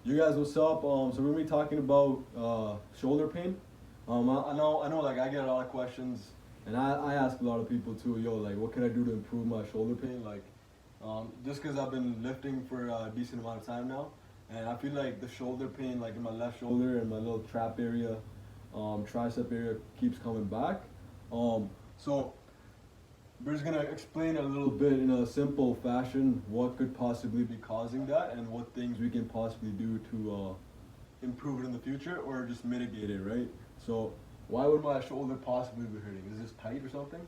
You guys, what's up? So we're gonna be talking about shoulder pain. I know, like I get a lot of questions, and I ask a lot of people too. Yo, like, what can I do to improve my shoulder pain? Like, just because I've been lifting for a decent amount of time now, and I feel like the shoulder pain, like in my left shoulder and my little trap area, tricep area, keeps coming back. So we're just gonna explain a little bit in a simple fashion what could possibly be causing that and what things we can possibly do to improve it in the future or just mitigate it, right? So why would my shoulder possibly be hurting? Is this tight or something?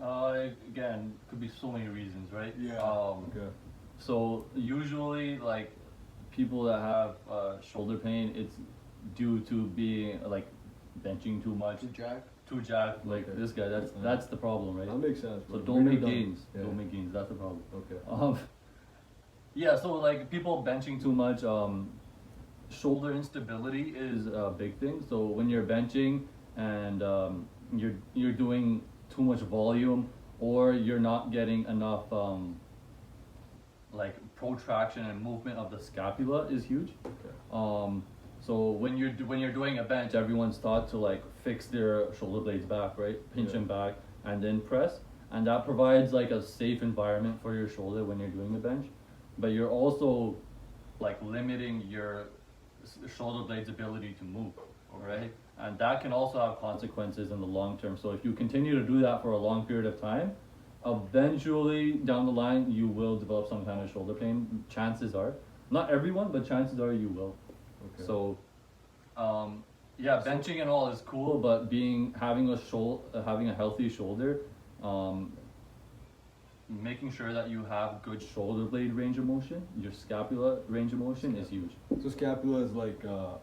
Again, could be so many reasons, right? Yeah. Okay. So usually, like people that have shoulder pain, it's due to being like benching too much, too jacked. Like Okay. this guy, that's the problem, right? That makes sense. So bro. don't Bring make it down. gains. Yeah. Don't make gains. That's the problem. Okay. Yeah. So like people benching too much, shoulder instability is a big thing. So when you're benching and you're doing too much volume, or you're not getting enough like protraction and movement of the scapula is huge. Okay. So when you're doing a bench, everyone's taught to like fix their shoulder blades back, right? Pinch Yeah. them back and then press, and that provides like a safe environment for your shoulder when you're doing a bench. But you're also like limiting your shoulder blade's ability to move, right? And that can also have consequences in the long term. So if you continue to do that for a long period of time, eventually down the line you will develop some kind of shoulder pain. Chances are, not everyone, but chances are you will. Okay. So, yeah, benching and all is cool, but having a healthy shoulder, making sure that you have good shoulder blade range of motion, your scapula range of motion is huge. So scapula is like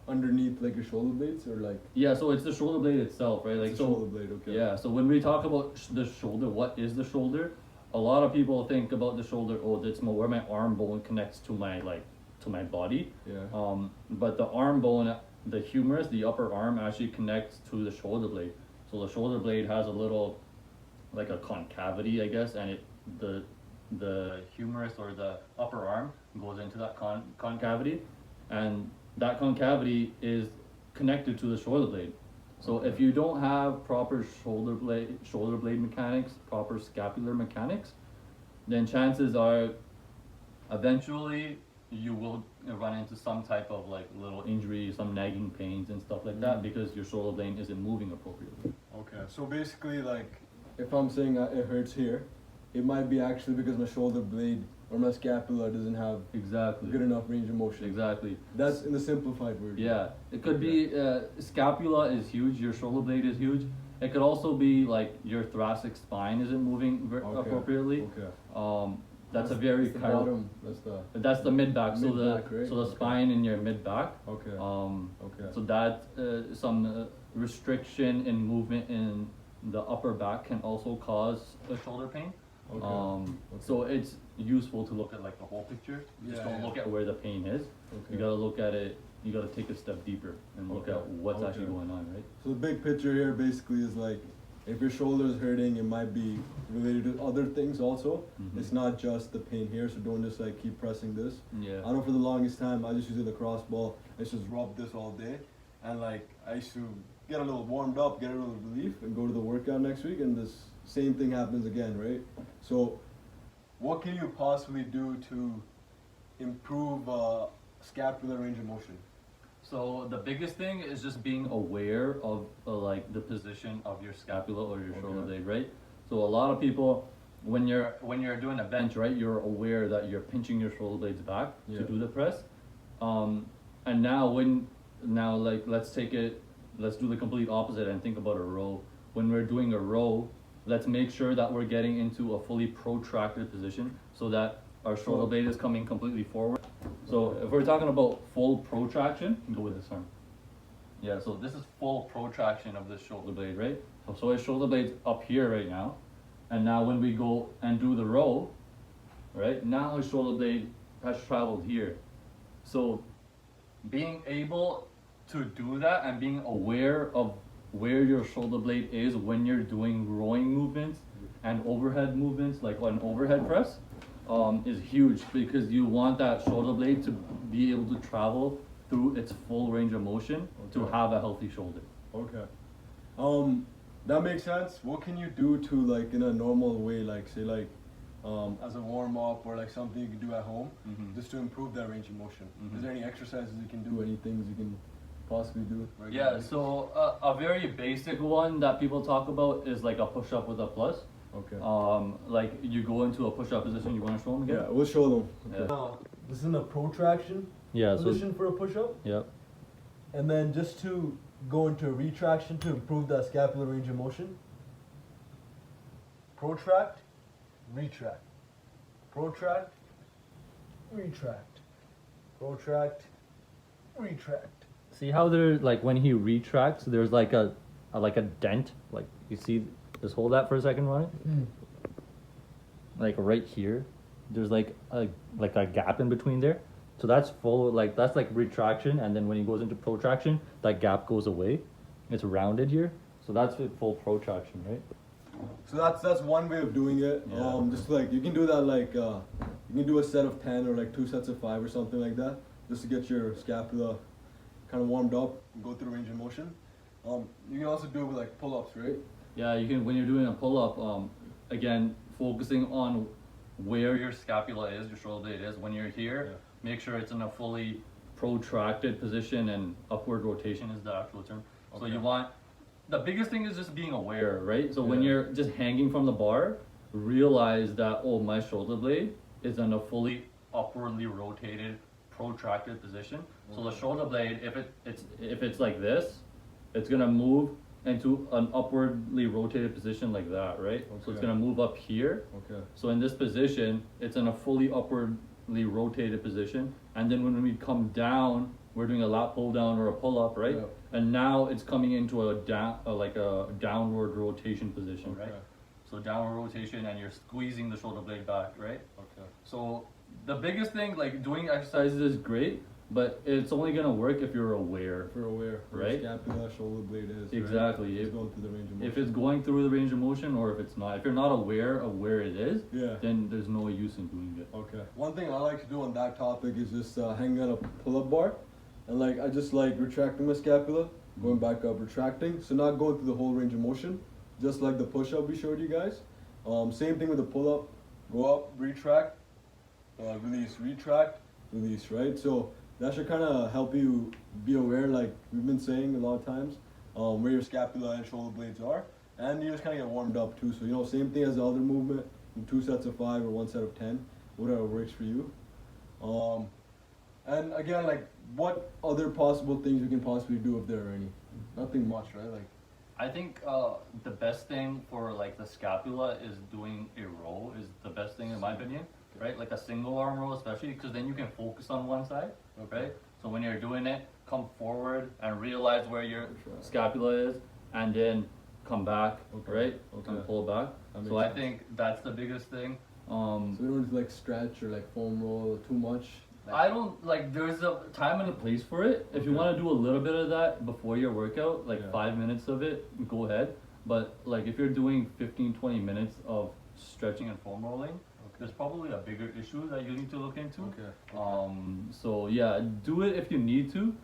underneath like your shoulder blades, or like Yeah, so it's the shoulder blade itself, right? Like it's the shoulder blade. Okay. Yeah, so when we talk about the shoulder, what is the shoulder? A lot of people think about the shoulder, oh, that's where my arm bone connects to my body. Yeah. But the arm bone, the humerus, the upper arm actually connects to the shoulder blade. So the shoulder blade has a little, like a concavity, I guess, and the humerus or the upper arm goes into that concavity, and that concavity is connected to the shoulder blade. So if you don't have proper shoulder blade mechanics, proper scapular mechanics, then chances are eventually you will run into some type of like little injury, some nagging pains and stuff like that, because your shoulder blade isn't moving appropriately. Okay. So basically, like, if I'm saying it hurts here, it might be actually because my shoulder blade or my scapula doesn't have Exactly. good enough range of motion. Exactly. That's in the simplified word. Yeah, it could be scapula is huge, your shoulder blade is huge. It could also be like your thoracic spine isn't moving Okay. appropriately. Okay. That's a very the kind of, bottom. that's the mid back. So Mid-back, right? so the Okay. spine in your mid back. Okay. Okay. So that some restriction in movement in the upper back can also cause a shoulder pain. Okay. So it's useful to look at like the whole picture. Just Yeah, don't yeah. look at where the pain is. Okay. You gotta look at it. You gotta take a step deeper and look Okay. at what's actually Okay. going on, right? So the big picture here basically is like, if your shoulder is hurting, it might be related to other things also. Mhm. It's not just the pain here, so don't just like keep pressing this. Yeah. I know for the longest time I just used the lacrosse ball. I used to just rub this all day, and like I used to get a little warmed up, get a little relief, and go to the workout next week, and this same thing happens again, right? So, what can you possibly do to improve scapular range of motion? So the biggest thing is just being aware of like the position of your scapula or your shoulder Okay. blade, right? So a lot of people, when you're doing a bench, right, you're aware that you're pinching your shoulder blades back Yeah. to do the press. And now like let's do the complete opposite and think about a row. When we're doing a row, let's make sure that we're getting into a fully protracted position so that our shoulder blade is coming completely forward. So if we're talking about full protraction, go with this arm. Yeah, so this is full protraction of the shoulder blade, right? So his shoulder blade's up here right now. And now when we go and do the row, right, now his shoulder blade has traveled here. So being able to do that and being aware of where your shoulder blade is when you're doing rowing movements and overhead movements, like on overhead press, is huge because you want that shoulder blade to be able to travel through its full range of motion to Okay. have a healthy shoulder. Okay. That makes sense. What can you do to like in a normal way, like say like as a warm up or like something you can do at home Mhm. just to improve that range of motion? Mhm. Is there any exercises you can do? Any things you can possibly do? Yeah, regularly? so a very basic one that people talk about is like a push up with a plus. Okay. Like you go into a push up position, you want to show them again? Yeah, we'll show them. Yeah. This is in a protraction Yeah, so, position for a push up. yep. And then just to go into retraction to improve that scapular range of motion. Protract, retract. Protract, retract. Protract, retract. See how there, like when he retracts, there's like a dent. Like you see, just hold that for a second, Ronnie. Like right here, there's like a gap in between there. So that's full, like that's like retraction, and then when he goes into protraction, that gap goes away. It's rounded here, so that's with full protraction, right? So that's one way of doing it. Yeah. Just like you can do that like you can do a set of 10 or like 2 sets of 5 or something like that, just to get your scapula kind of warmed up and go through range of motion. You can also do it with like pull-ups, right? Yeah, you can when you're doing a pull up. Again, focusing on where your scapula is, your shoulder blade is. When you're here, Yeah. make sure it's in a fully protracted position, and upward rotation is the actual term. So Okay. you want, the biggest thing is just being aware, right? So when Yeah. you're just hanging from the bar, realize that, oh, my shoulder blade is in a fully upwardly rotated, protracted position. So the shoulder blade, if it's like this, it's gonna move into an upwardly rotated position like that, right? So it's Okay. gonna move up here. Okay. So in this position, it's in a fully upwardly rotated position. And then when we come down, we're doing a lat pull down or a pull up, right? Yeah. And now it's coming into a like a downward rotation position, right? Okay. So downward rotation, and you're squeezing the shoulder blade back, right? Okay. So the biggest thing, like doing exercises is great, but it's only gonna work if you're aware. If you're aware where Right? your scapula, shoulder blade is. Exactly. Right? It's If- going through the range of motion. If it's going through the range of motion, or if it's not. If you're not aware of where it is, Yeah. then there's no use in doing it. Okay. One thing I like to do on that topic is just hanging on a pull-up bar, and like I just like retracting my scapula, going back up, retracting. So not going through the whole range of motion, just like the push-up we showed you guys. Same thing with the pull-up. Go up, retract, release, retract, release. Right. So that should kind of help you be aware, like we've been saying a lot of times, where your scapula and shoulder blades are, and you just kind of get warmed up too. So same thing as the other movement, 2 sets of 5 or 1 set of 10, whatever works for you. And again, like what other possible things we can possibly do if there are any? Nothing much, right? Like I think the best thing for like the scapula is doing a row is the best thing in my opinion, right? Like a single arm row, especially because then you can focus on one side, Okay. right? So when you're doing it, come forward and realize where your Sure. scapula is, and then come back, Okay. right? Okay. And pull back. That So makes I sense. think that's the biggest thing. So we don't like stretch or like foam roll too much. I don't like. There's a time and a place for it. If you Okay. want to do a little bit of that before your workout, like Yeah. 5 minutes of it, go ahead. But like if you're doing 15-20 minutes of stretching and foam rolling, there's probably a bigger issue that you need to look into. Okay. So yeah, do it if you need to.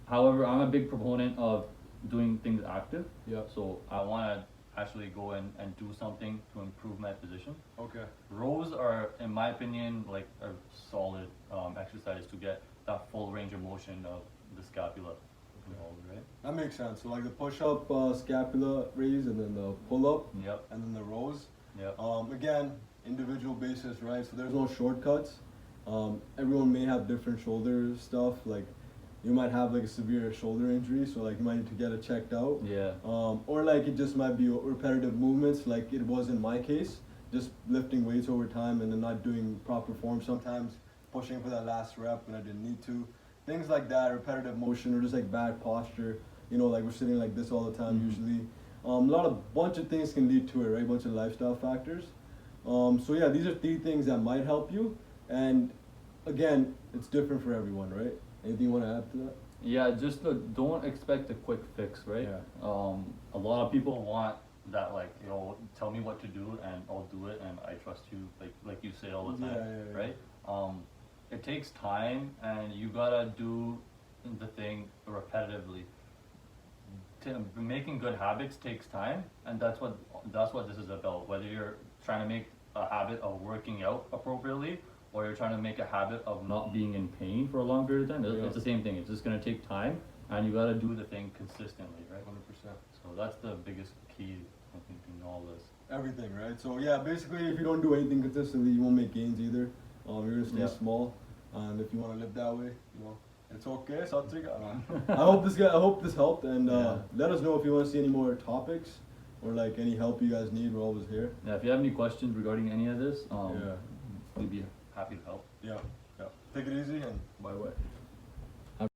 However, I'm a big proponent of doing things active. Yep. So I want to actually go in and do something to improve my position. Okay. Rows are, in my opinion, like a solid exercise to get that full range of motion of the scapula involved, right? That makes sense. So like the push-up, scapula raise, and then the pull-up, Yep, and then the rows. yep. Again, individual basis, right? So there's no shortcuts. Everyone may have different shoulder stuff. Like you might have like a severe shoulder injury, so like you might need to get it checked out. Yeah, Or like it just might be repetitive movements, like it was in my case, just lifting weights over time and then not doing proper form. Sometimes pushing for that last rep when I didn't need to. Things like that, repetitive motion, or just like bad posture. Like we're sitting like this all the time usually. Bunch of things can lead to it, right? Bunch of lifestyle factors. So yeah, these are 3 things that might help you. And again, it's different for everyone, right? Anything you want to add to that? yeah. Just don't expect a quick fix, right? Yeah. A lot of people want that like, you know, tell me what to do and I'll do it and I trust you, like you say all the time, Yeah. right? It takes time and you gotta do the thing repetitively. Making good habits takes time, and that's what this is about. Whether you're trying to make a habit of working out appropriately, or you're trying to make a habit of not being in pain for a long period of time, it's the same thing. It's just gonna take time, and you gotta do the thing consistently, right? 100%. So that's the biggest key, I think, in all this. Everything, right? So yeah, basically, if you don't do anything consistently, you won't make gains either. You're gonna stay small, and if you want to live that way, you know, it's okay. I hope this helped, and let us know if you want to see any more topics or like any help you guys need. We're always here. Yeah, if you have any questions regarding any of this, we'd be happy to help. Yeah. Take it easy and bye bye.